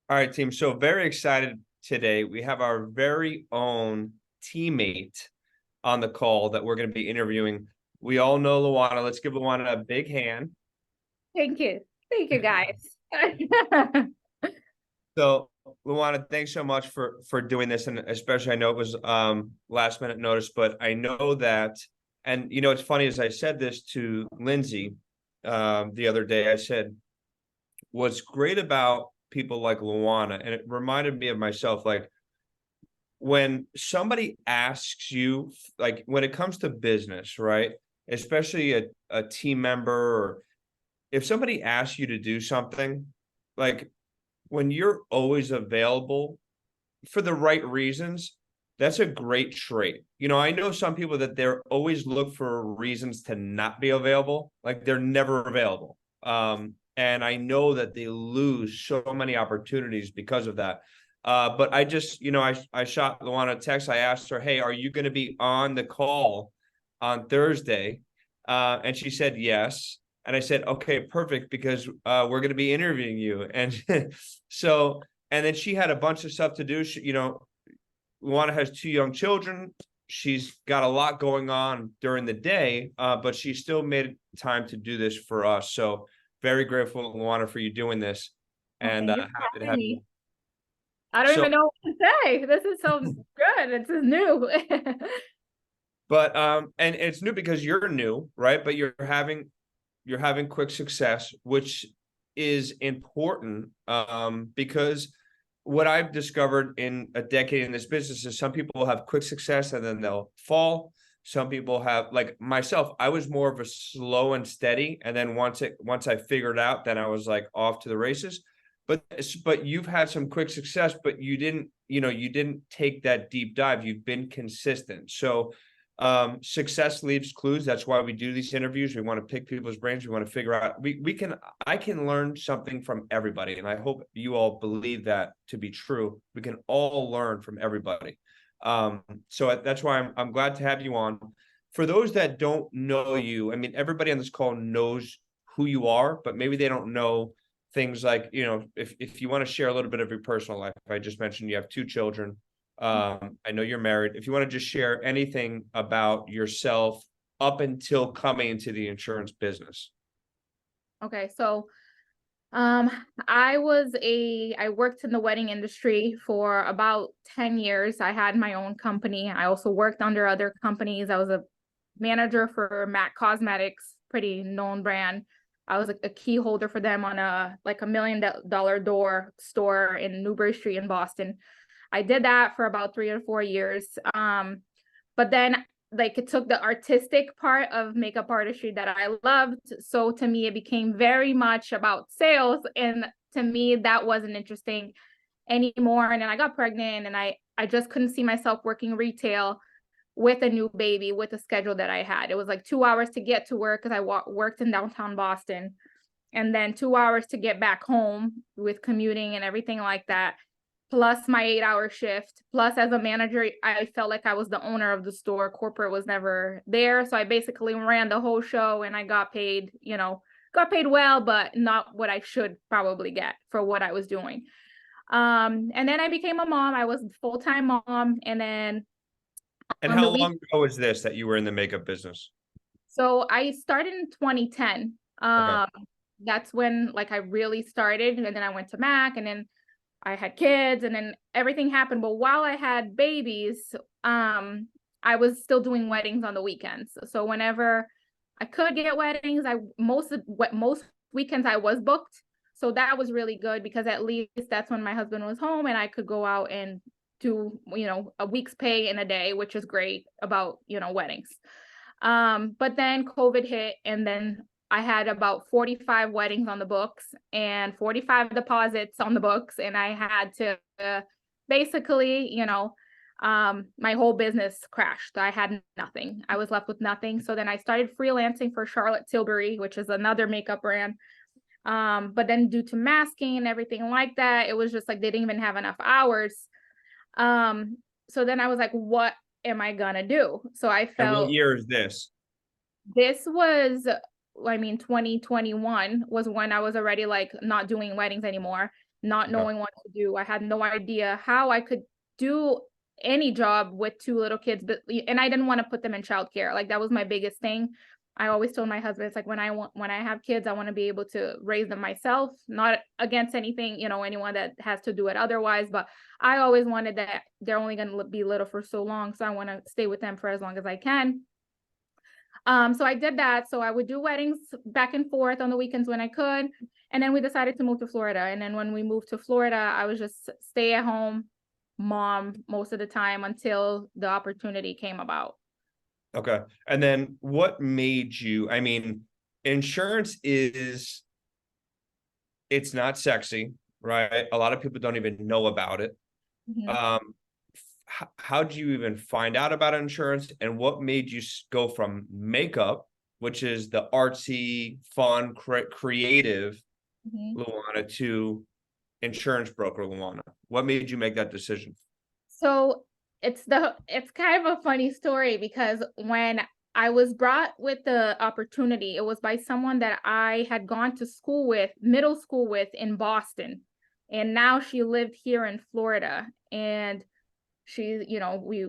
All right, team. So very excited today. We have our very own teammate on the call that we're going to be interviewing. We all know Luana. Let's give Luana a big hand. Thank you. Thank you, guys. So, Luana, thanks so much for doing this, and especially I know it was last minute notice, but I know that, and it's funny as I said this to Lindsay the other day. I said what's great about people like Luana, and it reminded me of myself, like when somebody asks you, like when it comes to business, right? Especially a team member, or if somebody asks you to do something, like when you're always available for the right reasons, that's a great trait. I know some people that they're always look for reasons to not be available, like they're never available. And I know that they lose so many opportunities because of that. But I just, I shot Luana a text. I asked her, hey, are you going to be on the call on Thursday? And she said yes. And I said, okay, perfect, because we're going to be interviewing you. And so, and then she had a bunch of stuff to do. Luana has two young children. She's got a lot going on during the day, but she still made time to do this for us. So very grateful, Luana, for you doing this, Well, and thank you for happy to having have you. me. I don't So, even know what to say. This is so good. This is new. but and it's new because you're new, right? But you're having quick success, which is important, because what I've discovered in a decade in this business is some people have quick success and then they'll fall. Some people have, like myself, I was more of a slow and steady, and then once I figured out, then I was like off to the races. But you've had some quick success, but you didn't take that deep dive. You've been consistent. So success leaves clues. That's why we do these interviews. We want to pick people's brains. We want to figure out, I can learn something from everybody, and I hope you all believe that to be true. We can all learn from everybody. So that's why I'm glad to have you on. For those that don't know you, I mean, everybody on this call knows who you are, but maybe they don't know things like, if you want to share a little bit of your personal life. I just mentioned you have two children. I know you're married. If you want to just share anything about yourself up until coming into the insurance business. Okay, so um I worked in the wedding industry for about 10 years. I had my own company. I also worked under other companies. I was a manager for MAC Cosmetics, pretty known brand. I was a key holder for them on a $1 million door store in Newbury Street in Boston. I did that for about 3 or 4 years. But then like it took the artistic part of makeup artistry that I loved. So to me, it became very much about sales. And to me, that wasn't interesting anymore. And then I got pregnant and I just couldn't see myself working retail with a new baby with the schedule that I had. It was like 2 hours to get to work because I worked in downtown Boston, and then 2 hours to get back home with commuting and everything like that, plus my 8 hour shift. Plus, as a manager, I felt like I was the owner of the store. Corporate was never there. So I basically ran the whole show, and I got paid, got paid well, but not what I should probably get for what I was doing. And then I became a mom. I was full-time mom. And then And on how the week, long ago was this that you were in the makeup business? so I started in 2010. Okay. That's when like I really started. And then I went to Mac, and then I had kids, and then everything happened. But while I had babies, I was still doing weddings on the weekends. So whenever I could get weddings, most weekends I was booked. So that was really good because at least that's when my husband was home and I could go out and do, a week's pay in a day, which is great about, weddings. But then COVID hit, and then I had about 45 weddings on the books and 45 deposits on the books, and I had to basically, my whole business crashed. I had nothing. I was left with nothing. So then I started freelancing for Charlotte Tilbury, which is another makeup brand. But then due to masking and everything like that, it was just like they didn't even have enough hours. So then I was like, what am I gonna do? So I And what felt year is this? this was, 2021 was when I was already like not doing weddings anymore. not Okay. knowing what to do. I had no idea how I could do any job with two little kids, but and I didn't want to put them in childcare. Like that was my biggest thing. I always told my husband, it's like when I have kids, I want to be able to raise them myself, not against anything, anyone that has to do it otherwise. But I always wanted that they're only going to be little for so long. So I want to stay with them for as long as I can. So I did that. So I would do weddings back and forth on the weekends when I could. And then we decided to move to Florida. And then when we moved to Florida, I was just stay at home mom most of the time until the opportunity came about. Okay. And then what made you, I mean, insurance it's not sexy, right? A lot of people don't even know about it. Mhm. Um, how did you even find out about insurance, and what made you go from makeup, which is the artsy, fun, creative Mhm. Luana, to insurance broker Luana? What made you make that decision? So it's kind of a funny story because when I was brought with the opportunity, it was by someone that I had gone to school with, middle school with in Boston. And now she lived here in Florida. And we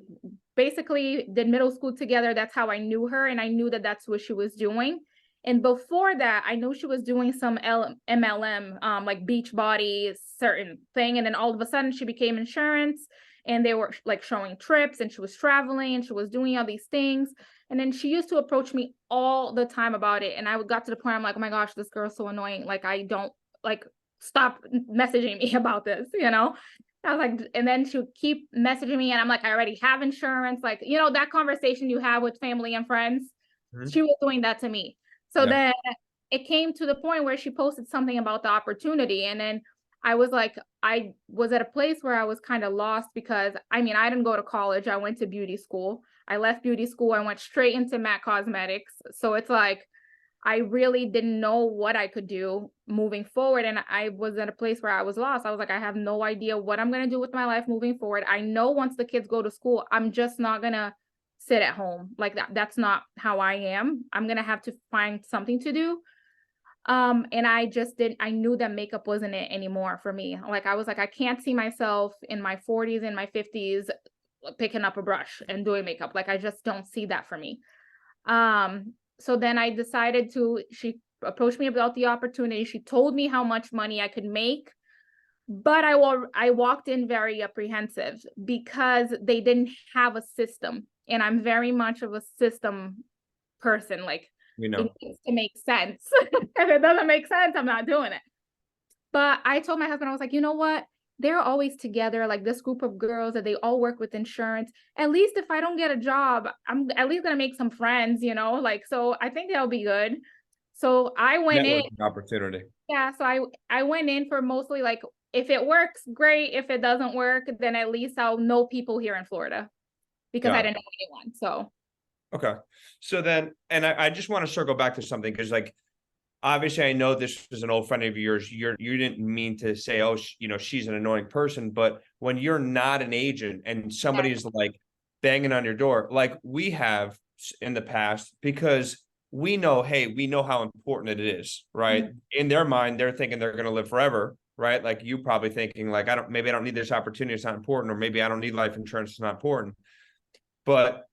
basically did middle school together. That's how I knew her. And I knew that that's what she was doing. And before that, I knew she was doing some MLM, like Beachbody, certain thing. And then all of a sudden she became insurance and they were like showing trips and she was traveling and she was doing all these things. And then she used to approach me all the time about it. And I got to the point, I'm like, oh my gosh, this girl's so annoying. Like, I don't like stop messaging me about this, I was like, and then she would keep messaging me, and I'm like, I already have insurance. Like, that conversation you have with family and friends, Mhm. she was doing that to me. So Yeah. then it came to the point where she posted something about the opportunity. And then I was like, I was at a place where I was kind of lost because I mean, I didn't go to college. I went to beauty school. I left beauty school. I went straight into MAC Cosmetics. So it's like, I really didn't know what I could do moving forward. And I was at a place where I was lost. I was like, I have no idea what I'm going to do with my life moving forward. I know once the kids go to school, I'm just not going to sit at home like that. That's not how I am. I'm going to have to find something to do. And I just didn't, I knew that makeup wasn't it anymore for me. Like, I was like, I can't see myself in my 40s and my 50s picking up a brush and doing makeup. Like, I just don't see that for me. So then I decided she approached me about the opportunity. She told me how much money I could make, but I walked in very apprehensive because they didn't have a system. And I'm very much of a system person. Like, We it know. needs to make sense. If it doesn't make sense, I'm not doing it. But I told my husband, I was like, you know what? They're always together, like this group of girls that they all work with insurance. At least if I don't get a job, I'm at least gonna make some friends, Like, so I think that'll be good. So I went in, Networking opportunity. yeah. So I went in for mostly like, if it works, great. If it doesn't work, then at least I'll know people here in Florida because I Got it. didn't know anyone. So Okay. So then, and I just want to circle back to something, because like, obviously I know this was an old friend of yours. You didn't mean to say, oh, she's an annoying person, but when you're not an agent and yeah. somebody's like banging on your door, like we have in the past, because we know, hey, we know how important it is, right? Mhm. In their mind, they're thinking they're going to live forever, right? Like you probably thinking like, maybe I don't need this opportunity. It's not important. Or maybe I don't need life insurance. It's not important. But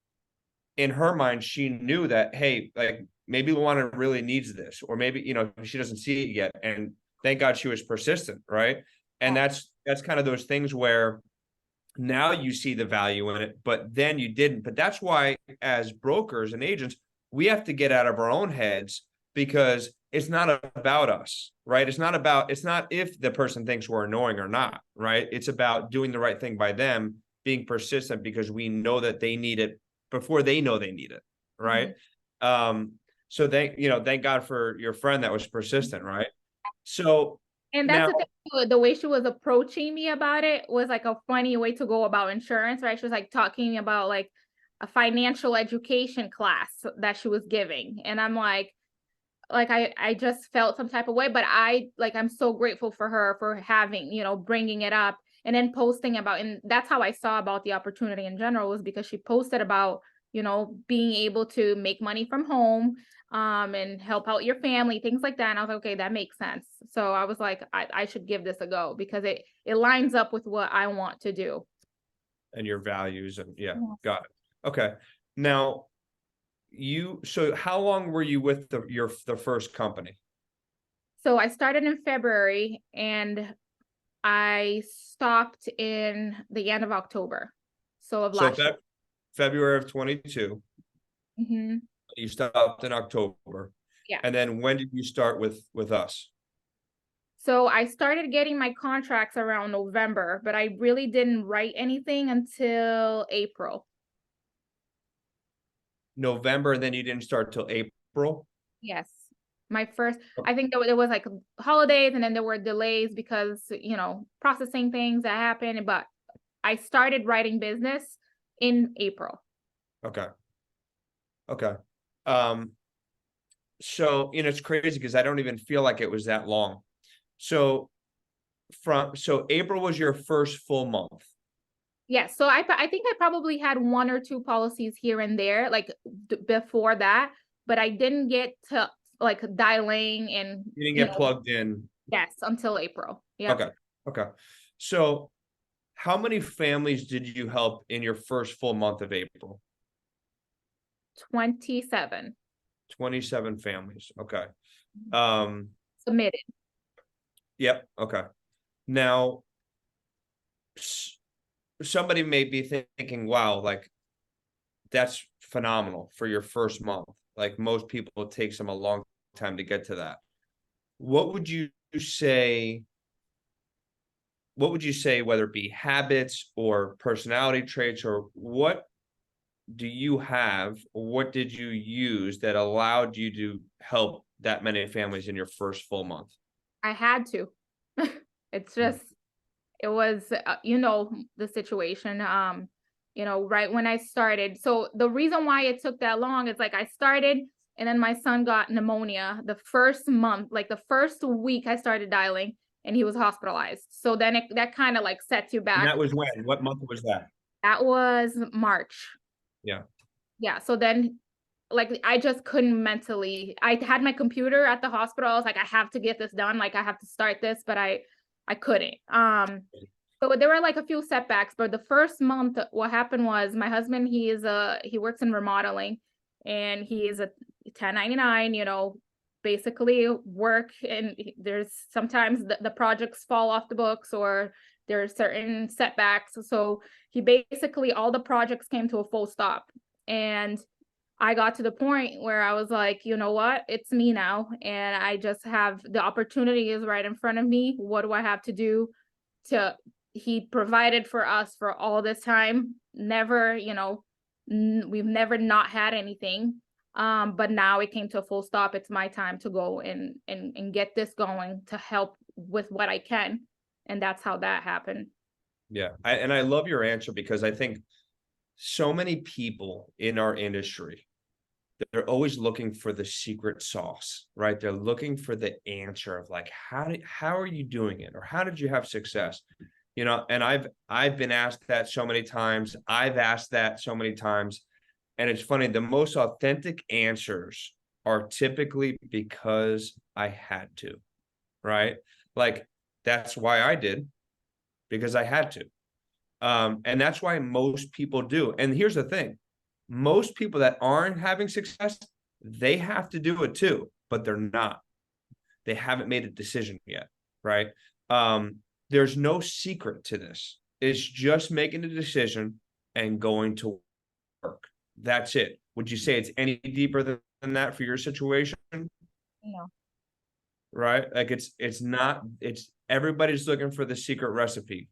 in her mind, she knew that, hey, like maybe Luana really needs this, or maybe, she doesn't see it yet. And thank God she was persistent, right? And Yeah. that's kind of those things where now you see the value in it, but then you didn't. But that's why, as brokers and agents, we have to get out of our own heads, because it's not about us, right? It's not if the person thinks we're annoying or not, right? It's about doing the right thing by them, being persistent, because we know that they need it before they know they need it, right? Mhm. So thank God for your friend that was persistent, right? So And that's now, the thing, the way she was approaching me about it was like a funny way to go about insurance, right? She was like talking about like a financial education class that she was giving. And I'm like I just felt some type of way, but I'm so grateful for her for having, bringing it up and then posting about, and that's how I saw about the opportunity in general, was because she posted about, being able to make money from home, and help out your family, things like that. And I was like, okay, that makes sense. So I was like, I should give this a go because it lines up with what I want to do. And your values and yeah, Yes. got it. Okay. Now so how long were you with the first company? So I started in February and I stopped in the end of October. So of So last year. February of 22, Hmm. you stopped in October. Yeah. And then when did you start with us? So I started getting my contracts around November, but I really didn't write anything until April. November, and then you didn't start till April? Yes. My first, I think there was like holidays and then there were delays because, processing things that happened, but I started writing business in April. Okay. Okay. Um, so it's crazy because I don't even feel like it was that long. So April was your first full month. Yes. So I think I probably had one or two policies here and there, like before that, but I didn't get to like dialing and, You didn't get plugged in. yes, until April. Yep. Okay. Okay. So how many families did you help in your first full month of April? 27 27 families. Okay. Um, submitted. yep. Okay. Now, somebody may be thinking, wow, like that's phenomenal for your first month. Like most people, it takes them a long time to get to that. What would you say? What would you say, whether it be habits or personality traits, or what do you have, or what did you use that allowed you to help that many families in your first full month? I had to. It's just, it was, the situation, right when I started. So the reason why it took that long is like I started and then my son got pneumonia the first month, like the first week I started dialing and he was hospitalized. So then that kind of like sets you And back. that was when? What month was that? That was March. Yeah. Yeah. So then like I just couldn't mentally. I had my computer at the hospital. I was like, I have to get this done. Like I have to start this, but I couldn't. So there were like a few setbacks, but the first month, what happened was my husband, he works in remodeling and he is a 1099, basically work. And there's sometimes the projects fall off the books or there's certain setbacks. So he basically, all the projects came to a full stop. And I got to the point where I was like, you know what? It's me now. And I just have the opportunity is right in front of me. What do I have to do to, he provided for us for all this time. Never, we've never not had anything. But now it came to a full stop. It's my time to go and get this going to help with what I can. And that's how that happened. Yeah. I love your answer because I think so many people in our industry, they're always looking for the secret sauce, right? They're looking for the answer of like, how are you doing it? Or how did you have success? And I've been asked that so many times. I've asked that so many times. And it's funny, the most authentic answers are typically because I had to, right? Like that's why I did, because I had to. And that's why most people do. And here's the thing, most people that aren't having success, they have to do it too, but they're not. They haven't made a decision yet, right? There's no secret to this. It's just making a decision and going to work. That's it. Would you say it's any deeper than that for your situation? Yeah. Right? Like it's not, it's everybody's looking for the secret recipe.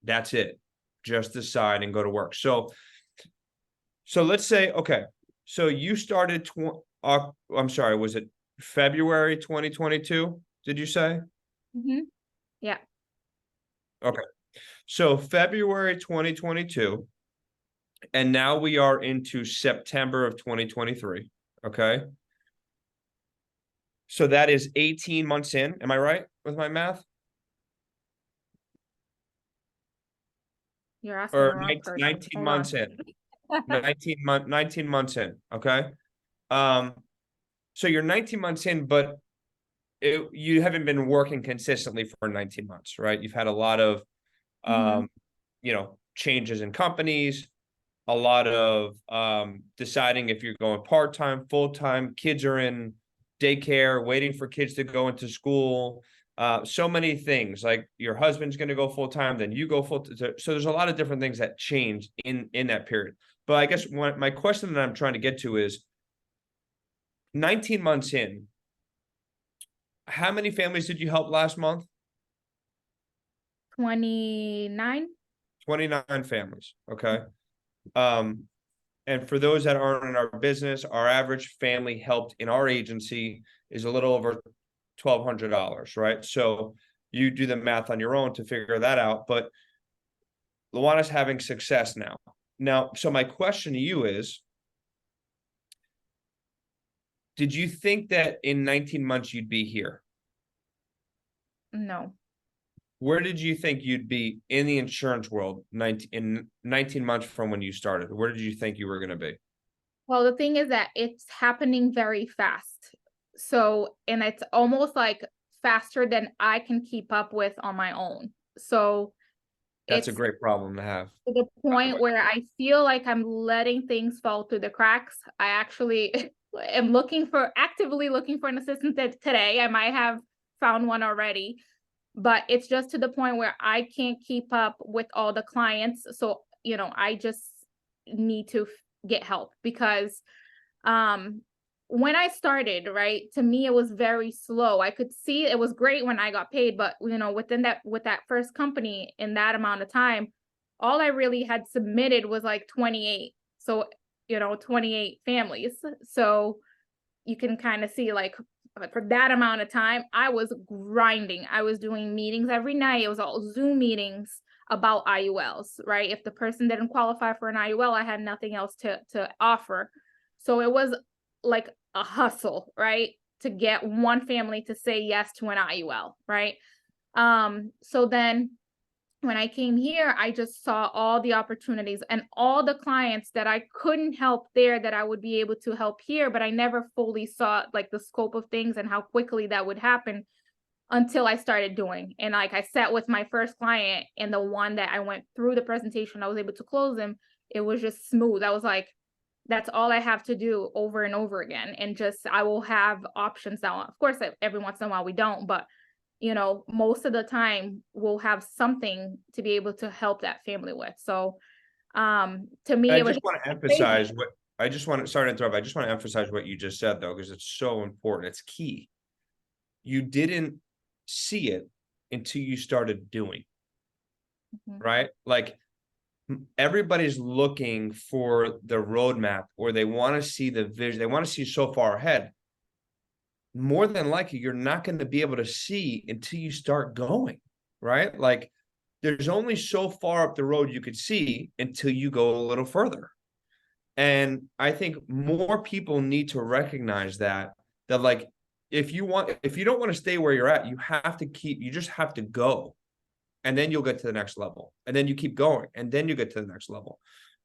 That's it. Just decide and go to work. So let's say, okay, so you started, I'm sorry, was it February 2022? Did you say? Mm-hmm. Yeah. Okay. So February 2022, and now we are into September of 2023. Okay. So that is 18 months in. Am I right with my math? You're asking Or the wrong person. 19 Hold on. months in. 19 months in. Okay. Um, So you're 19 months in, but you haven't been working consistently for 19 months, right? You've had a lot of, Mm-hmm. changes in companies, a lot of deciding if you're going part-time, full-time, kids are in daycare, waiting for kids to go into school. So many things, like your husband's going to go full-time, then you go full. So there's a lot of different things that change in that period. But I guess my question that I'm trying to get to is 19 months in, how many families did you help last month? 29. 29 families. Okay. Um, and for those that aren't in our business, our average family helped in our agency is a little over $1,200, right? So you do the math on your own to figure that out. But Luana's having success now. Now, so my question to you is, did you think that in 19 months you'd be here? No. Where did you think you'd be in the insurance world in 19 months from when you started? Where did you think you were going to be? Well, the thing is that it's happening very fast. So, and it's almost like faster than I can keep up with on my own. So That's a it's great problem to have, to the by the point way. where I feel like I'm letting things fall through the cracks. I actually am actively looking for an assistant today. I might have found one already, but it's just to the point where I can't keep up with all the clients. So, I just need to get help because um when I started, right, to me it was very slow. I could see it was great when I got paid, but with that first company in that amount of time, all I really had submitted was like 28. So, 28 families. So you can kind of see like for that amount of time, I was grinding. I was doing meetings every night. It was all Zoom meetings about IULs, right? If the person didn't qualify for an IUL, I had nothing else to offer. So it was like a hustle, right? To get one family to say yes to an IUL, right? So then when I came here, I just saw all the opportunities and all the clients that I couldn't help there that I would be able to help here, but I never fully saw like the scope of things and how quickly that would happen until I started doing. And like I sat with my first client and the one that I went through the presentation, I was able to close him. It was just smooth. I was like, that's all I have to do over and over again. And just, I will have options now. Of course, every once in a while we don't, but most of the time we'll have something to be able to help that family with. So, to me, I it was just want to crazy. emphasize what I just want to sorry to interrupt. I just want to emphasize what you just said though, because it's so important. It's key. You didn't see it until you started doing, Mhm. right? Like everybody's looking for the roadmap or they want to see the vision. They want to see so far ahead. More than likely, you're not going to be able to see until you start going, right? Like there's only so far up the road you could see until you go a little further. And I think more people need to recognize that like if you don't want to stay where you're at, you just have to go. And then you'll get to the next level. And then you keep going and then you get to the next level.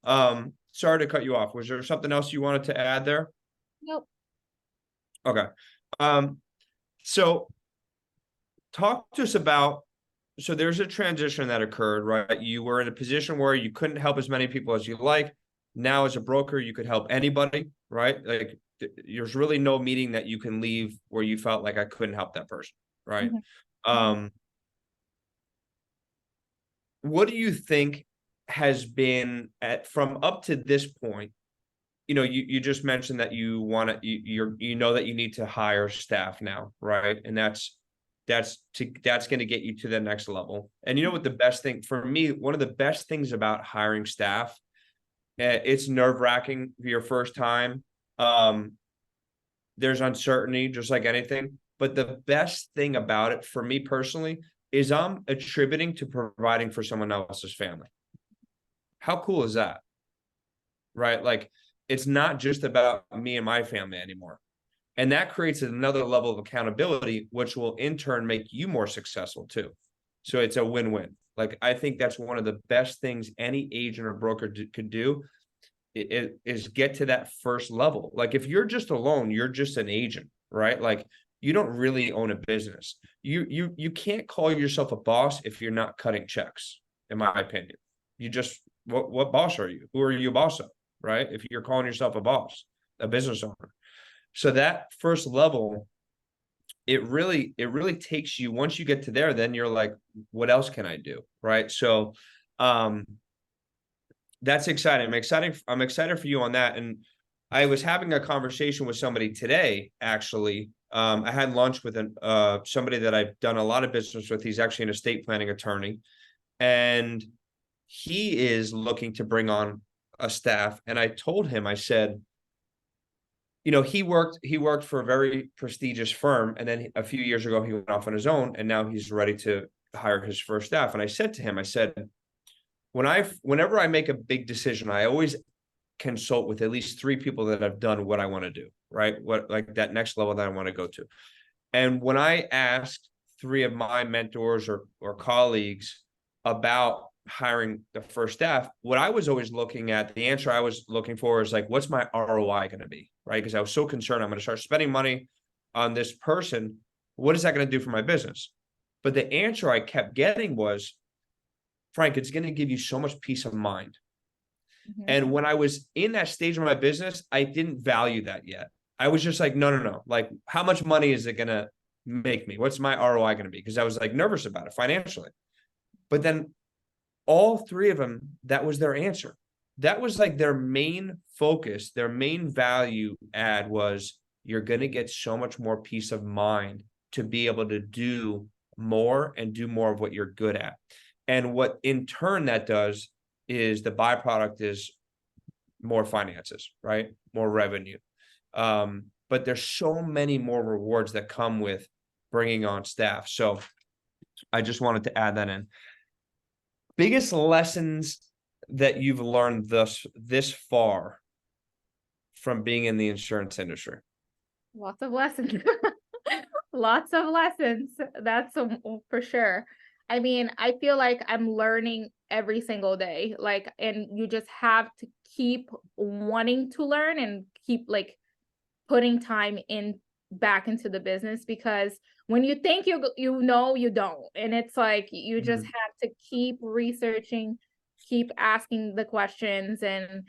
Sorry to cut you off. Was there something else you wanted to add there? Nope. Okay. Um, so talk to us about so there's a transition that occurred, right? You were in a position where you couldn't help as many people as you like. Now, as a broker, you could help anybody, right? Like there's really no meeting that you can leave where you felt like I couldn't help that person, right? Mhm. Mhm. Um, what do you think has been from up to this point? You just mentioned that you know that you need to hire staff now, right? And that's going to get you to the next level. And you know what the best thing for me, one of the best things about hiring staff, it's nerve-wracking for your first time. Um, there's uncertainty, just like anything. But the best thing about it for me personally is I'm attributing to providing for someone else's family. How cool is that? Right? Like it's not just about me and my family anymore. And that creates another level of accountability, which will in turn make you more successful too. So it's a win-win. Like I think that's one of the best things any agent or broker could do is get to that first level. Like if you're just alone, you're just an agent, right? Like you don't really own a business. You can't call yourself a boss if you're not cutting checks, in my opinion. You just what boss are you? Who are you a boss of, right? If you're calling yourself a boss, a business owner. So that first level, it really takes you, once you get to there, then you're like, what else can I do? Right. So that's exciting. I'm excited for you on that. And I was having a conversation with somebody today, actually. I had lunch with somebody that I've done a lot of business with. He's actually an estate planning attorney, and he is looking to bring on a staff. And I told him, I said, he worked for a very prestigious firm, and then a few years ago he went off on his own, and now he's ready to hire his first staff. And I said to him, I said, whenever I make a big decision, I always consult with at least 3 people that have done what I want to do, right? What, like that next level that I want to go to. And when I asked 3 of my mentors or colleagues about hiring the first staff, what I was always looking at, the answer I was looking for is like, what's my ROI going to be, right? Because I was so concerned, I'm going to start spending money on this person. What is that going to do for my business? But the answer I kept getting was, Frank, it's going to give you so much peace of mind. Mhm. And when I was in that stage of my business, I didn't value that yet. I was just like, no. Like, how much money is it going to make me? What's my ROI going to be? Because I was like nervous about it financially. But then all 3 of them, that was their answer. That was like their main focus, their main value add was, you're going to get so much more peace of mind to be able to do more and do more of what you're good at. And what in turn that does is the byproduct is more finances, right? More revenue. But there's so many more rewards that come with bringing on staff. So I just wanted to add that in. Biggest lessons that you've learned this far from being in the insurance industry? Lots of lessons. Lots of lessons. That's for sure. I mean, I feel like I'm learning every single day. Like, and you just have to keep wanting to learn and keep like putting time in back into the business, because when you think you don't. And it's like you just have to keep researching, keep asking the questions. And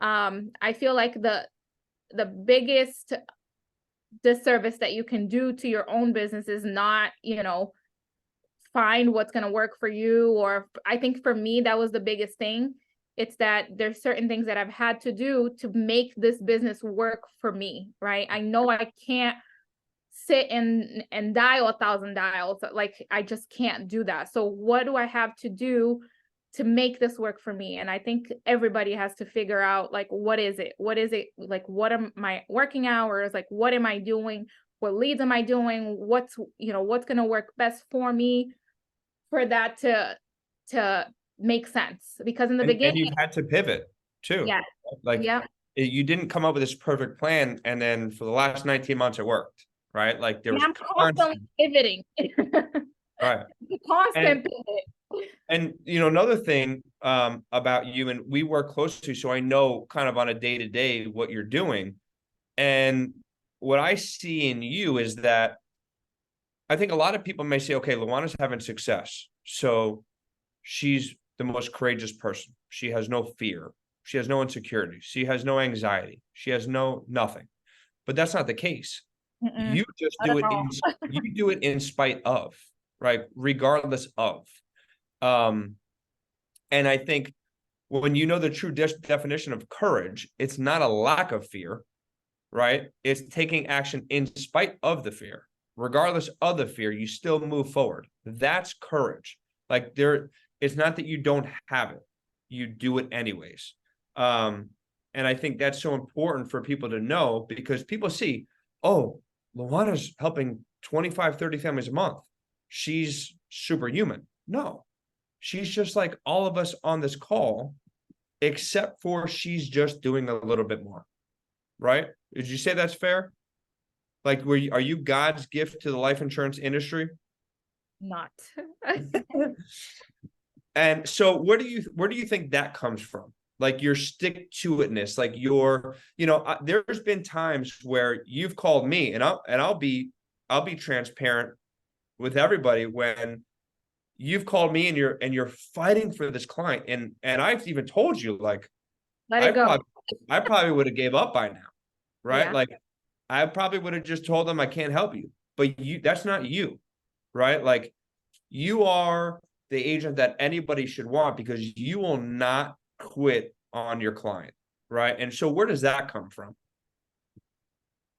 I feel like the biggest disservice that you can do to your own business is not, find what's going to work for you. Or I think for me, that was the biggest thing. It's that there's certain things that I've had to do to make this business work for me, right? I know I can't sit and dial 1,000 dials. Like, I just can't do that. So what do I have to do to make this work for me? And I think everybody has to figure out, like, what is it? Like, what are my working hours? Like, what am I doing? What leads am I doing? What's going to work best for me for that to make sense? Because in the beginning, and you've had to pivot too. yeah, Like, yeah, you didn't come up with this perfect plan, and then for the last 19 months it worked, right? Like there was I'm constantly pivoting. right. Constant pivot. And another thing about you, and we work closely, so I know kind of on a day-to-day what you're doing. And what I see in you is that I think a lot of people may say, okay, Luana's having success, so she's the most courageous person. She has no fear. She has no insecurity. She has no anxiety. She has nothing. But that's not the case. You just do it you do it in spite of, right? Regardless of. And I think when you know the true definition of courage, it's not a lack of fear, right? It's taking action in spite of the fear. Regardless of the fear, you still move forward. That's courage. Like it's not that you don't have it, you do it anyways. And I think that's so important for people to know, because people see, oh, Luana's helping 25, 30 families a month. She's superhuman. No, she's just like all of us on this call, except for she's just doing a little bit more. Right? Did you say that's fair? Like, are you God's gift to the life insurance industry? Not. And so where do you think that comes from? like your stick to itness, like your, there's been times where you've called me, and I'll be transparent with everybody when you've called me and you're fighting for this client, and I've even told you, like, Let it I go. probably I probably would have gave up by now, right? Yeah. Like I probably would have just told them I can't help you. But that's not you, right? Like you are the agent that anybody should want because you will not quit on your client, right? And so where does that come from?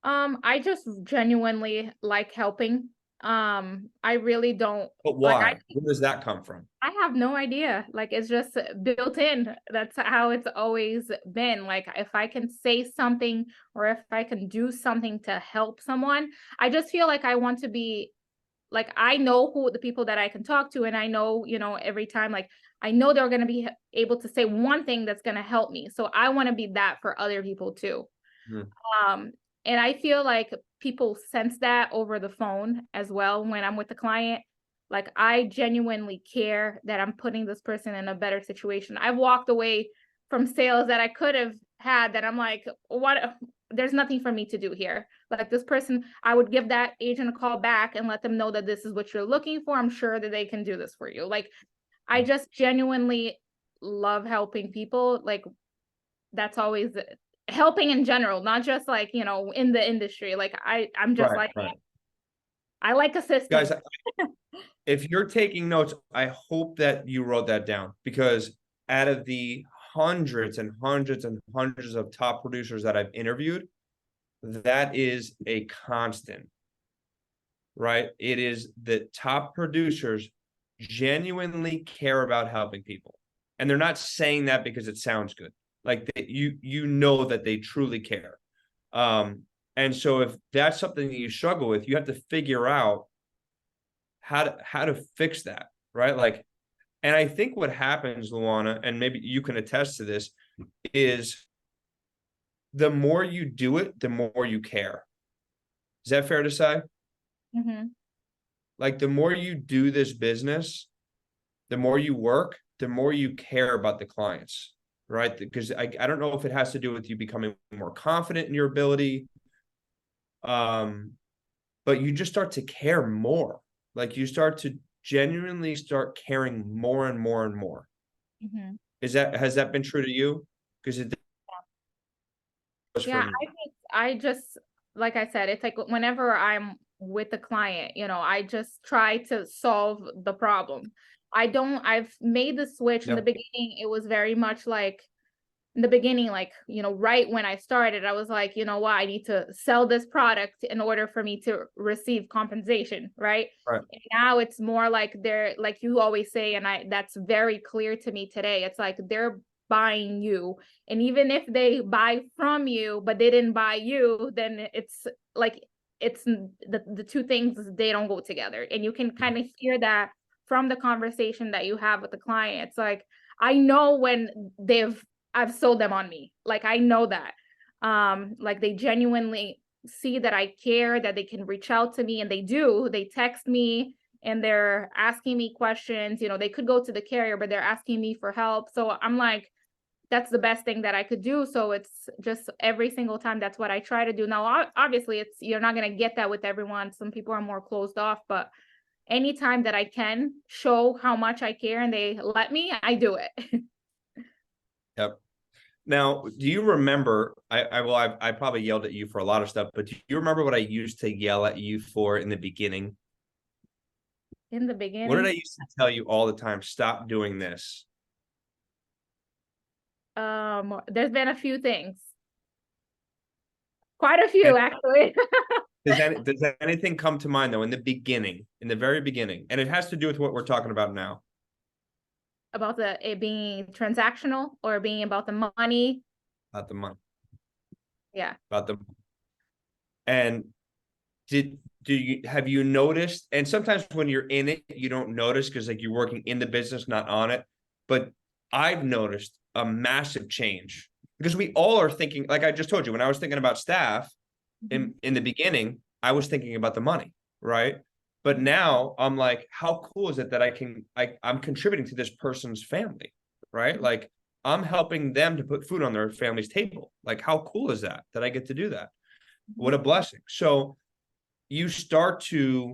I just genuinely like helping. I really don't But like why? Where does that come from? I have no idea. Like it's just built in. That's how it's always been. Like if I can say something or if I can do something to help someone, I just feel like I want to be like I know who the people that I can talk to, and I know, every time like I know they're going to be able to say one thing that's going to help me. So I want to be that for other people too. Hmm. Um, and I feel like people sense that over the phone as well when I'm with the client. Like I genuinely care that I'm putting this person in a better situation. I've walked away from sales that I could have had that I'm like, what? There's nothing for me to do here. Like this person, I would give that agent a call back and let them know that this is what you're looking for. I'm sure that they can do this for you. Like I just genuinely love helping people. Like that's always helping in general, not just like, in the industry. Like I'm just Right, like, right. I like assisting. Guys, if you're taking notes, I hope that you wrote that down because out of the hundreds and hundreds and hundreds of top producers that I've interviewed, that is a constant, right? It is the top producers genuinely care about helping people. And they're not saying that because it sounds good. Like you know that they truly care. And so if that's something that you struggle with, you have to figure out how to fix that, right? Like, and I think what happens, Luana, and maybe you can attest to this, is the more you do it, the more you care. Is that fair to say? Mm-hmm. Like the more you do this business, the more you work, the more you care about the clients, right? Because I don't know if it has to do with you becoming more confident in your ability, um, but you just start to care more. Like you start to genuinely start caring more and more and more. Mm-hmm. Has that been true to you? Because it was for Yeah, me. I think I just, like I said, it's like whenever I'm with the client, I just try to solve the problem. I've made the switch in the Yep. beginning. It was very much like in the beginning, like, right when I started, I was like, you know what, I need to sell this product in order for me to receive compensation, right? Right. And now it's more like they're like you always say, and that's very clear to me today. It's like they're buying you. And even if they buy from you, but they didn't buy you, then it's like it's the two things they don't go together. And you can kind of hear that from the conversation that you have with the client. It's like I know when I've sold them on me. Like I know that. Like they genuinely see that I care, that they can reach out to me, and they do. They text me and they're asking me questions. They could go to the carrier, but they're asking me for help. So I'm like, that's the best thing that I could do. So it's just every single time that's what I try to do. Now, obviously, you're not gonna get that with everyone. Some people are more closed off, but anytime that I can show how much I care and they let me, I do it. Yep. Now, do you remember? I probably yelled at you for a lot of stuff, but do you remember what I used to yell at you for in the beginning? In the What did I beginning. used to tell you all the time? Stop doing this. There's been a few things. Quite a And few, actually. does anything come to mind though in the beginning, in the very beginning? And it has to do with what we're talking about now. About it being transactional or being about the money. About the money. Yeah. About the and do you have you noticed? And sometimes when you're in it, you don't notice because like you're working in the business, not on it. But I've noticed a massive change because we all are thinking, like I just told you, when I was thinking about staff Mhm. in the beginning, I was thinking about the money, right? But now I'm like, how cool is it that I'm contributing to this person's family, right? Like I'm helping them to put food on their family's table. Like, how cool is that I get to do that? What a blessing. So you start to,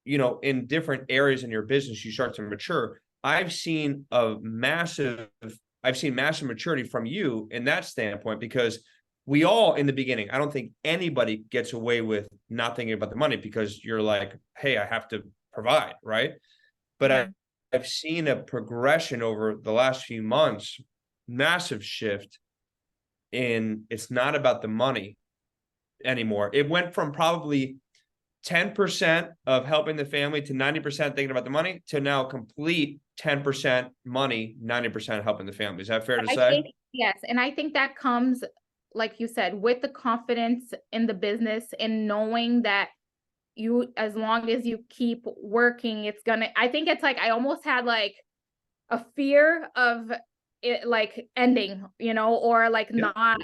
in different areas in your business, you start to mature. I've seen massive maturity from you in that standpoint, because we all, in the beginning, I don't think anybody gets away with not thinking about the money, because you're like, hey, I have to provide, right? But Yeah. I've seen a progression over the last few months, massive shift in, it's not about the money anymore. It went from probably 10% of helping the family to 90% thinking about the money, to now complete 10% money, 90% helping the family. Is that fair to I say? think, yes, and I think that comes, like you said, with the confidence in the business and knowing that you, as long as you keep working, it's gonna, I think it's like, I almost had like a fear of it like ending, or like Yeah. not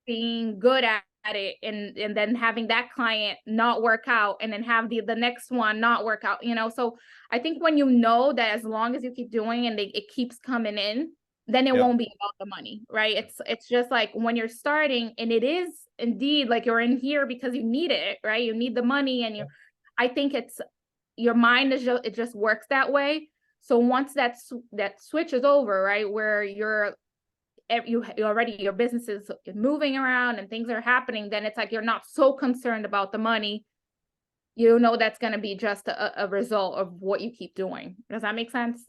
being good at it, and then having that client not work out, and then have the next one not work out, so I think when you know that as long as you keep doing and it keeps coming in, then it Yeah. won't be about the money, right? It's just like when you're starting, and it is indeed like you're in here because you need it, right? You need the money, and I think it's your mind is just, it just works that way. So once that switch is over, right, where you already, your business is moving around and things are happening, then it's like you're not so concerned about the money. That's going to be just a result of what you keep doing. Does that make sense?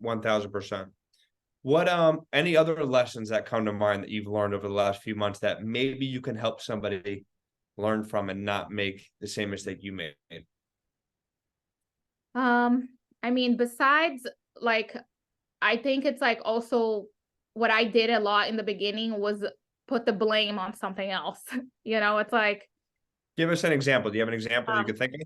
1000%. What any other lessons that come to mind that you've learned over the last few months that maybe you can help somebody learn from and not make the same mistake you made? I mean, besides, like, I think it's like also what I did a lot in the beginning was put the blame on something else. It's like, Give us an example. Do you have an example you um, could think of?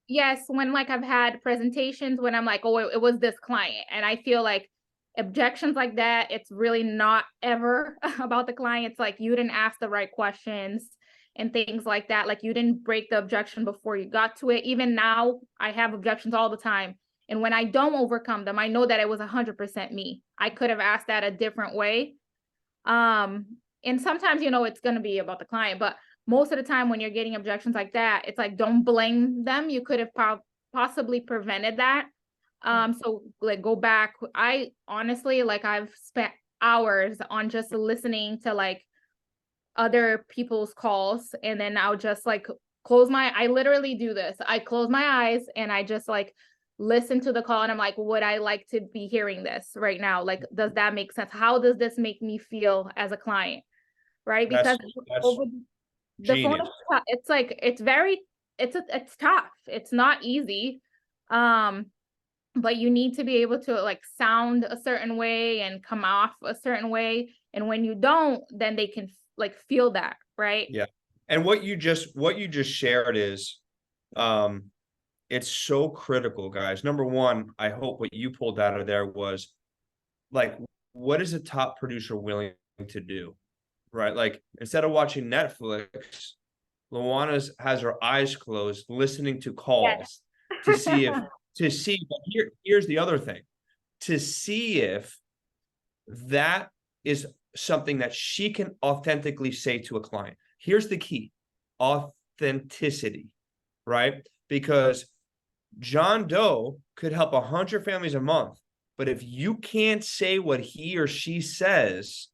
yes, when like I've had presentations when I'm like, oh, it was this client, and I feel like objections like that, it's really not ever about the client. It's like you didn't ask the right questions and things like that. Like you didn't break the objection before you got to it. Even now, I have objections all the time. And when I don't overcome them, I know that it was 100% me. I could have asked that a different way. And sometimes, it's going to be about the client, but most of the time when you're getting objections like that, it's like, don't blame them. You could have possibly prevented that. So like go back. I honestly, like I've spent hours on just listening to like other people's calls, and then I'll just like I literally do this. I close my eyes and I just like listen to the call, and I'm like, would I like to be hearing this right now? Like, does that make sense? How does this make me feel as a client? Right? That's Because that's over the phone, genius. it's like, it's tough. It's not easy. But you need to be able to like sound a certain way and come off a certain way. And when you don't, then they can like feel that, right? Yeah. And what you just shared is it's so critical, guys. Number one, I hope what you pulled out of there was like, what is a top producer willing to do? Right? Like, instead of watching Netflix, Luana has her eyes closed, listening to calls to see if but here's the other thing, to see if that is something that she can authentically say to a client. Here's the key: authenticity, right? Because John Doe could help 100 families a month, but if you can't say what he or she says,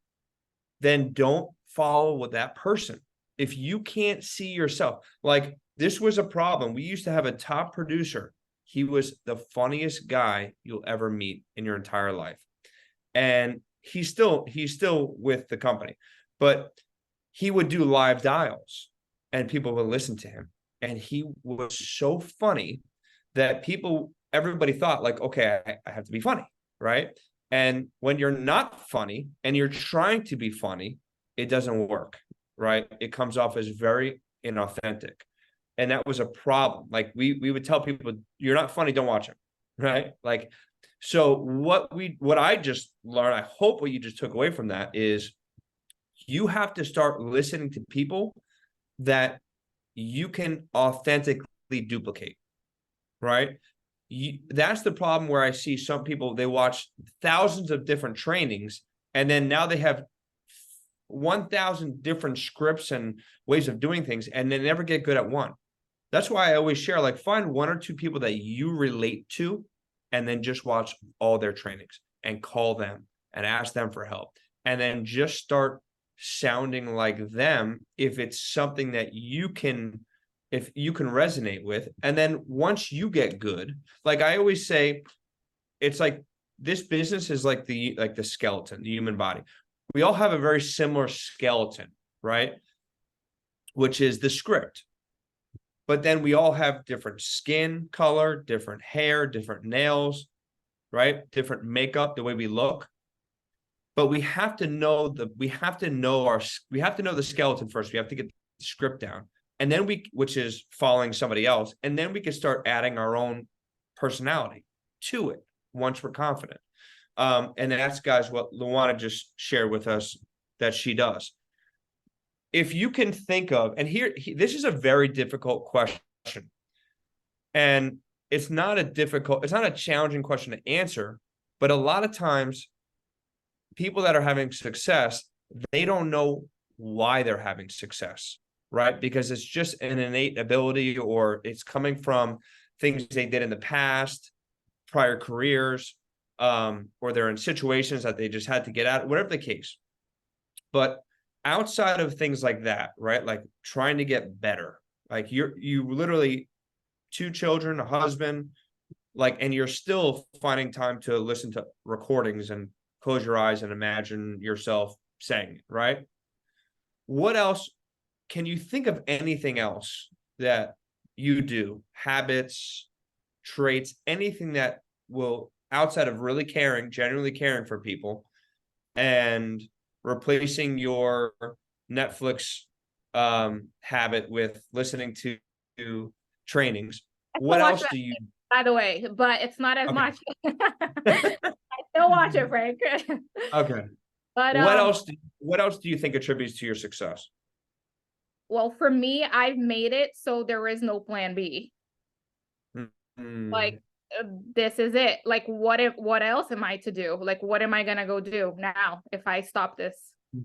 then don't follow with that person. If you can't see yourself, like this was a problem. We used to have a top producer. He was the funniest guy you'll ever meet in your entire life. And he's still with the company, but he would do live dials and people would listen to him. And he was so funny that everybody thought like, okay, I have to be funny, right? And when you're not funny and you're trying to be funny, it doesn't work, right? It comes off as very inauthentic. And that was a problem. Like we would tell people, you're not funny, don't watch him, right? Like, so what I just learned, I hope what you just took away from that is you have to start listening to people that you can authentically duplicate, right? That's the problem where I see some people, they watch thousands of different trainings And then now they have 1,000 different scripts and ways of doing things, and they never get good at one. That's why I always share, like, find one or two people that you relate to, and then just watch all their trainings and call them and ask them for help. And then just start sounding like them if it's something that if you can resonate with. And then once you get good, like I always say, it's like this business is like the skeleton, the human body. We all have a very similar skeleton, right? Which is the script. But then we all have different skin color, different hair, different nails, right? Different makeup, the way we look. But we have to know the skeleton first. We have to get the script down. And then which is following somebody else. And then we can start adding our own personality to it once we're confident. And that's, guys, what Luana just shared with us that she does. If you can think of, and this is a very difficult question, and it's not a challenging question to answer, but a lot of times people that are having success, they don't know why they're having success, right? Because it's just an innate ability, or it's coming from things they did in the past, prior careers, or they're in situations that they just had to get out, whatever the case. But outside of things like that, right? Like trying to get better, like you literally 2 children, a husband, like, and you're still finding time to listen to recordings and close your eyes and imagine yourself saying it, right? What else? Can you think of anything else that you do, habits, traits, anything that will, outside of really caring, genuinely caring for people, and replacing your Netflix habit with listening to trainings? What else do you? By the way, but it's not as much. I still watch it, Frank. Okay. But what else do you think attributes to your success? Well, for me, I've made it so there is no plan B. Like, this is it. Like, what else am I to do? Like, what am I gonna go do now if I stop this?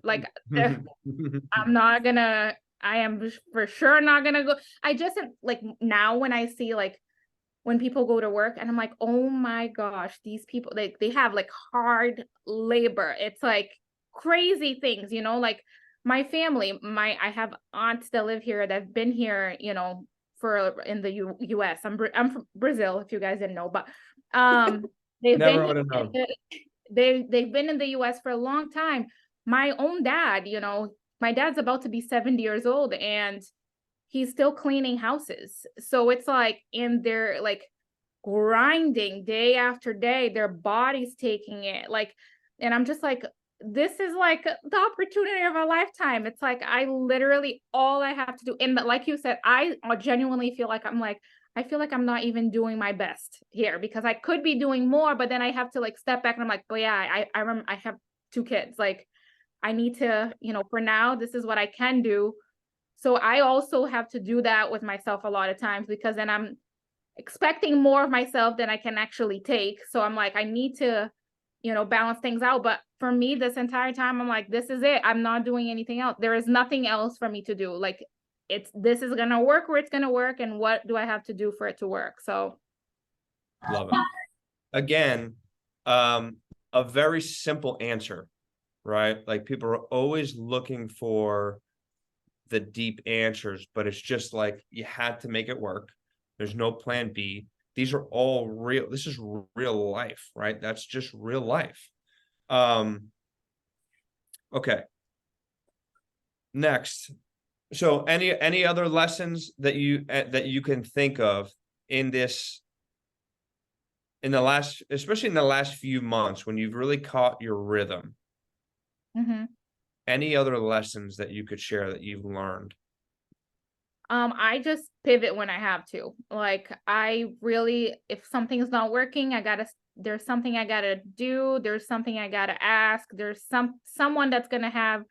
Like, I am for sure not gonna go. I just, like, now when I see, like, when people go to work and I'm like, oh my gosh, these people, like, they have like hard labor. It's like crazy things, like my family, I have aunts that live here that've been here, for in the US. I'm from Brazil, if you guys didn't know, but they've Never been would have known. they've been in the US for a long time. My own dad, my dad's about to be 70 years old, and he's still cleaning houses. So it's like, and they're like grinding day after day, their body's taking it, like, and I'm just like, this is like the opportunity of a lifetime. It's like, I literally, all I have to do, and like you said, I genuinely feel like I feel like I'm not even doing my best here, because I could be doing more, but then I have to like step back and I'm like, but yeah, I remember I have 2 kids. Like, I need to, for now, this is what I can do. So I also have to do that with myself a lot of times, because then I'm expecting more of myself than I can actually take. So I'm like, I need to, balance things out. But for me, this entire time, I'm like, this is it. I'm not doing anything else. There is nothing else for me to do. Like, this is going to work where it's going to work. And what do I have to do for it to work? So. Love it. Again, a very simple answer, right? Like, people are always looking for the deep answers, but it's just like, you had to make it work. There's no plan B. These are all real. This is real life, right? That's just real life. Okay. Next. So any other lessons that you can think of in this, especially in the last few months, when you've really caught your rhythm? Any other lessons that you could share that you've learned? I just pivot when I have to. Like, I really, if something's not working, there's something I gotta do. There's something I gotta ask. There's someone that's gonna have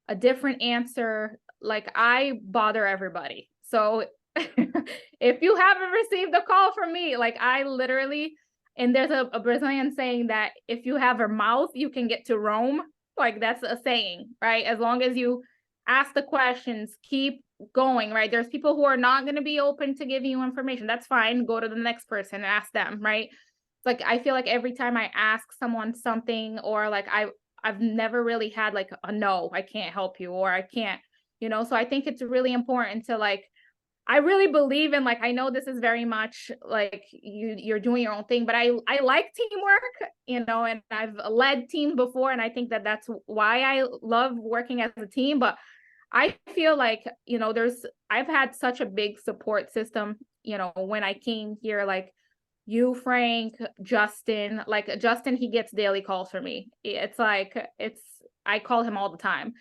a different answer. Like, I bother everybody. So if you haven't received a call from me, like, I literally, and there's a Brazilian saying that if you have a mouth, you can get to Rome. Like that's a saying, right? As long as you ask the questions, keep going, right? There's people who are not going to be open to giving you information. That's fine. Go to the next person and ask them, right? Like I feel like every time I ask someone something, or like I've never really had like a no, I can't help you, or I can't, so I think it's really important to like, I really believe in, like, I know this is very much like you're doing your own thing, but I like teamwork, and I've led teams before, and I think that that's why I love working as a team. But I feel like, I've had such a big support system, when I came here, like you, Frank, Justin, like Justin, he gets daily calls for me. It's like, I call him all the time.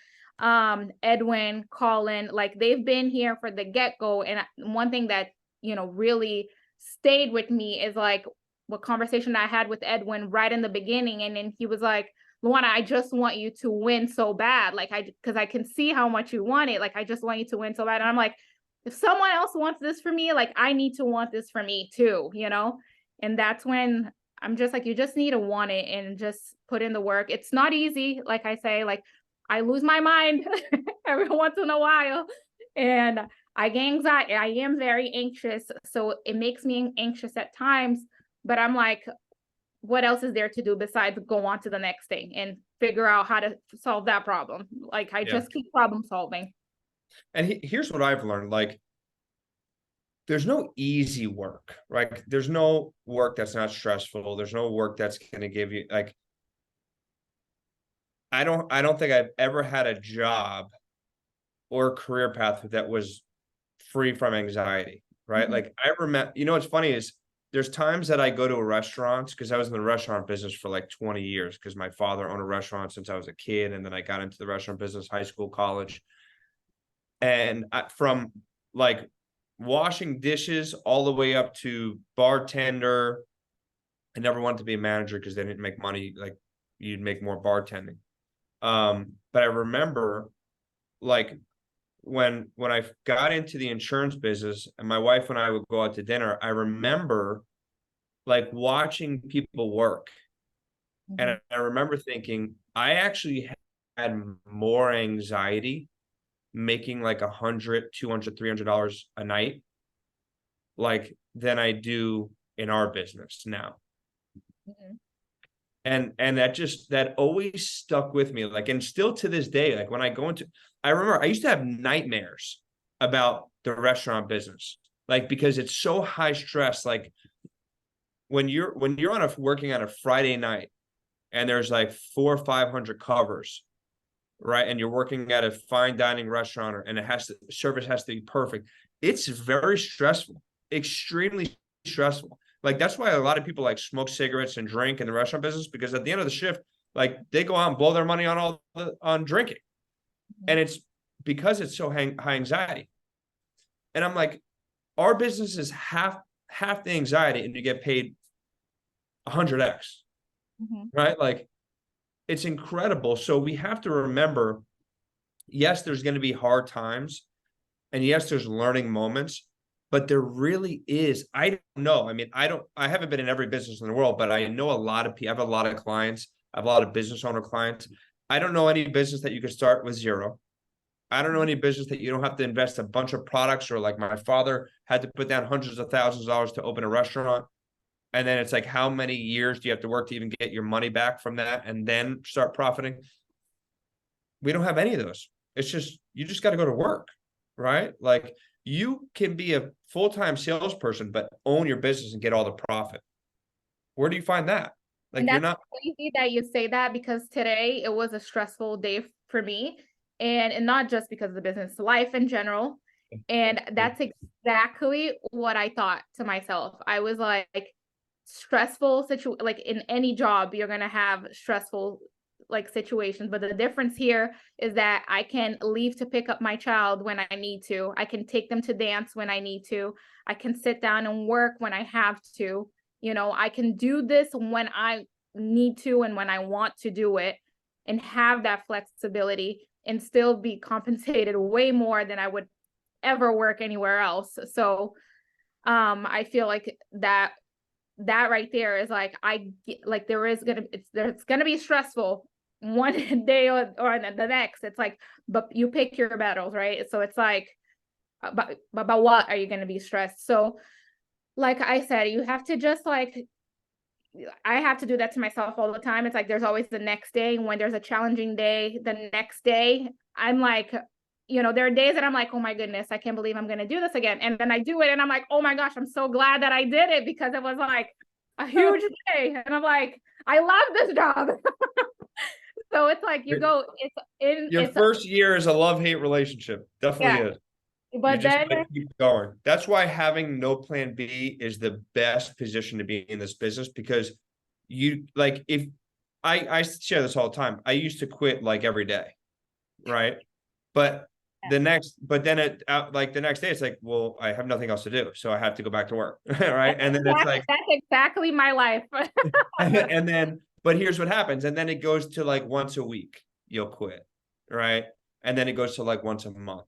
Edwin, Colin, like they've been here for the get-go. And one thing that, really stayed with me is like what conversation I had with Edwin right in the beginning. And then he was like, Luana, I just want you to win so bad. Like because I can see how much you want it. Like, I just want you to win so bad. And I'm like, if someone else wants this for me, like I need to want this for me too, And that's when I'm just like, you just need to want it and just put in the work. It's not easy. Like I say, like I lose my mind every once in a while, and I get anxiety. I am very anxious. So it makes me anxious at times, but I'm like, what else is there to do besides go on to the next thing and figure out how to solve that problem? Like I just keep problem solving. And here's what I've learned, like, there's no easy work, right? There's no work that's not stressful. There's no work that's going to give you like, I don't think I've ever had a job or a career path that was free from anxiety, right? Mhm. Like I remember, what's funny is there's times that I go to a restaurant because I was in the restaurant business for like 20 years because my father owned a restaurant since I was a kid. And then I got into the restaurant business, high school, college. And from like washing dishes all the way up to bartender. I never wanted to be a manager because they didn't make money. Like you'd make more bartending. But I remember like when I got into the insurance business and my wife and I would go out to dinner, I remember like watching people work. And Mhm. I remember thinking, I actually had more anxiety making like $100, $200, $300 a night, like than I do in our business now. Mhm. And that always stuck with me, like, and still to this day, like when I go into, I remember I used to have nightmares about the restaurant business, like because it's so high stress. Like when you're on a working on a Friday night and there's like 400 or 500 covers, right, and you're working at a fine dining restaurant and service has to be perfect, it's very stressful, extremely stressful. Like that's why a lot of people like smoke cigarettes and drink in the restaurant business, because at the end of the shift, like they go out and blow their money on drinking. And it's because it's so high anxiety. And I'm like, our business is half the anxiety and you get paid 100x, Mhm. right? Like it's incredible. So we have to remember, yes, there's going to be hard times, and yes, there's learning moments, but there really is. I don't know. I mean, I haven't been in every business in the world, but I know a lot of people. I have a lot of clients. I have a lot of business owner clients. I don't know any business that you could start with zero. I don't know any business that you don't have to invest a bunch of products, or like my father had to put down hundreds of thousands of dollars to open a restaurant. And then it's like, how many years do you have to work to even get your money back from that and then start profiting? We don't have any of those. It's just, you just got to go to work, right? Like you can be a full-time salesperson, but own your business and get all the profit. Where do you find that? And Like you're that's not. crazy that you say that, because today it was a stressful day for me. And not just because of the business, life in general. And that's exactly what I thought to myself. I was like, stressful like in any job, you're gonna have stressful like situations. But the difference here is that I can leave to pick up my child when I need to. I can take them to dance when I need to. I can sit down and work when I have to. I can do this when I need to and when I want to do it, and have that flexibility and still be compensated way more than I would ever work anywhere else. So I feel like that right there is like, I like there's gonna be stressful, one day or the next. It's like, but you pick your battles, right? So it's like, about what are you going to be stressed? So like I said, you have to just like, I have to do that to myself all the time. It's like there's always the next day. When there's a challenging day, the next day, I'm like, there are days that I'm like, oh my goodness, I can't believe I'm going to do this again. And then I do it and I'm like, oh my gosh, I'm so glad that I did it, because it was like a huge day. And I'm like, I love this job. So it's like Your first year is a love-hate relationship. Definitely yeah. is. You But just then gotta keep going. That's why having no plan B is the best position to be in this business, because you like, if I share this all the time. I used to quit like every day, right? But but then like the next day, it's like, well, I have nothing else to do, so I have to go back to work, right? And then it's like, that's exactly my life. and then, but here's what happens, and then it goes to like once a week, you'll quit, right? And then it goes to like once a month.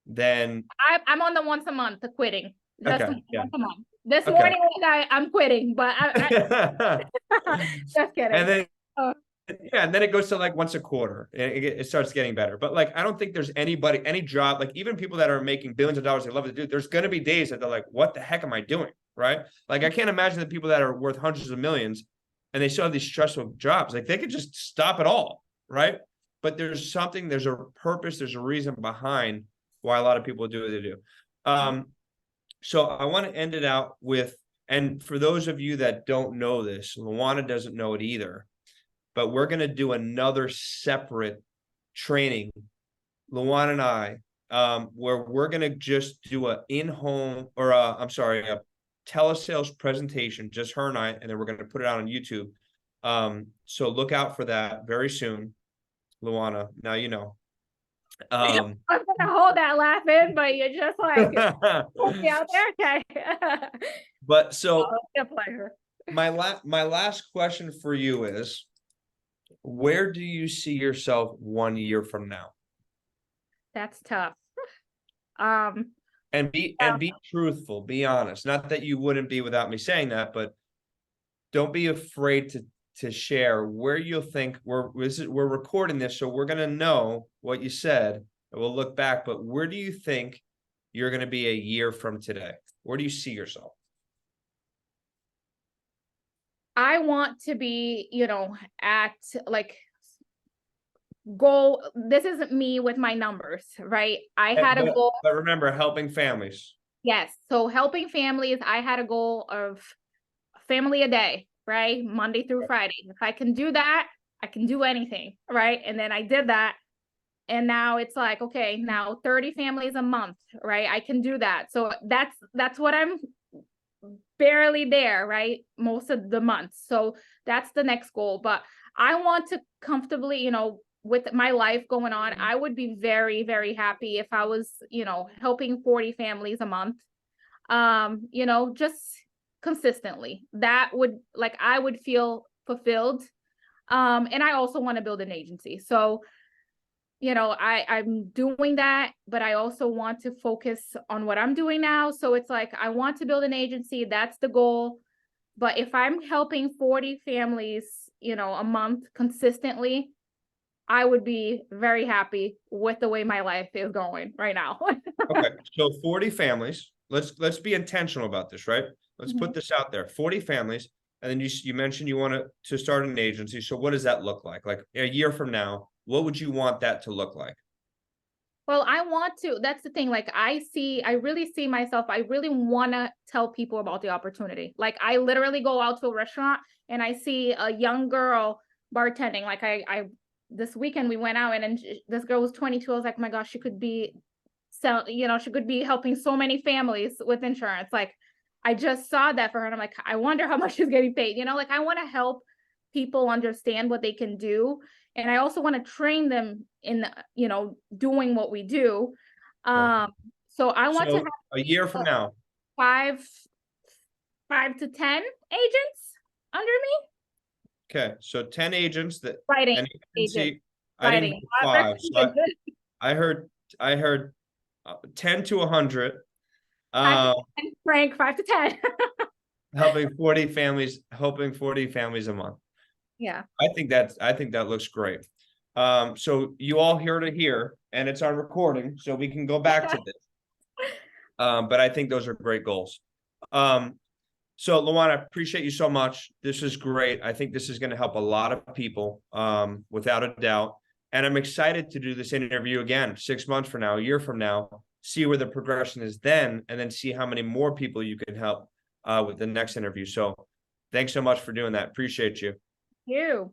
Then I'm on the once a month quitting. Just okay, yeah, once a month. This okay. morning I'm quitting, but just kidding. And then Oh. yeah, and then it goes to like once a quarter. It starts getting better. But like, I don't think there's anybody, any job, like even people that are making billions of dollars, they love to do. There's going to be days that they're like, "What the heck am I doing?" Right? Like, I can't imagine the people that are worth hundreds of millions and they still have these stressful jobs. Like, they could just stop it all, right? But there's a purpose, there's a reason behind why a lot of people do what they do. So I want to end it out with, and for those of you that don't know this, Luana doesn't know it either, but we're going to do another separate training, Luana and I, where we're going to just do a in-home, or a telesales presentation, just her and I, and then we're going to put it out on YouTube. So look out for that very soon, Luana. Now you know. I'm gonna hold that laugh in, but you're just like put me out there, okay? But so my last question for you is, where do you see yourself 1 year from now? That's tough. And be truthful, be honest. Not that you wouldn't be without me saying that, but don't be afraid to share where you'll think. We're recording this, so we're gonna know what you said, and we'll look back. But where do you think you're gonna be a year from today? Where do you see yourself? I want to be, at like goal. This isn't me with my numbers, right? I had a goal. But remember, helping families. Yes. So helping families, I had a goal of family a day, right? Monday through Friday. If I can do that, I can do anything, right? And then I did that. And now it's like, okay, now 30 families a month, right? I can do that. So that's what I'm barely there, right? Most of the months. So that's the next goal. But I want to comfortably, with my life going on, I would be very, very happy if I was, helping 40 families a month. Just consistently. That would, like, I would feel fulfilled. And I also want to build an agency. So, I'm doing that, but I also want to focus on what I'm doing now. So it's like, I want to build an agency. That's the goal. But if I'm helping 40 families, a month consistently, I would be very happy with the way my life is going right now. Okay, so 40 families. Let's be intentional about this, right? Let's put this out there. 40 families, and then you mentioned you want to start an agency. So what does that look like? Like a year from now, what would you want that to look like? Well, that's the thing. Like, I really see myself. I really want to tell people about the opportunity. Like, I literally go out to a restaurant and I see a young girl bartending. Like, this weekend we went out and this girl was 22. I was like, oh my gosh, she could be helping so many families with insurance. Like, I just saw that for her and I'm like, I wonder how much she's getting paid. Like, I want to help people understand what they can do. And I also want to train them in, doing what we do. So I want to have a year from now, 5 to 10 agents under me. Okay, so 10 agents that Writing agents. I didn't hear 5. So I heard 10 to 100. Frank, 5 to 10. Helping 40 families a month. Yeah. I think that looks great. So you all heard it here, and it's on recording, so we can go back to this. But I think those are great goals. So Luana, appreciate you so much. This is great. I think this is going to help a lot of people, without a doubt. And I'm excited to do this interview again 6 months from now, a year from now, see where the progression is then, and then see how many more people you can help with the next interview. So thanks so much for doing that. Appreciate you. You.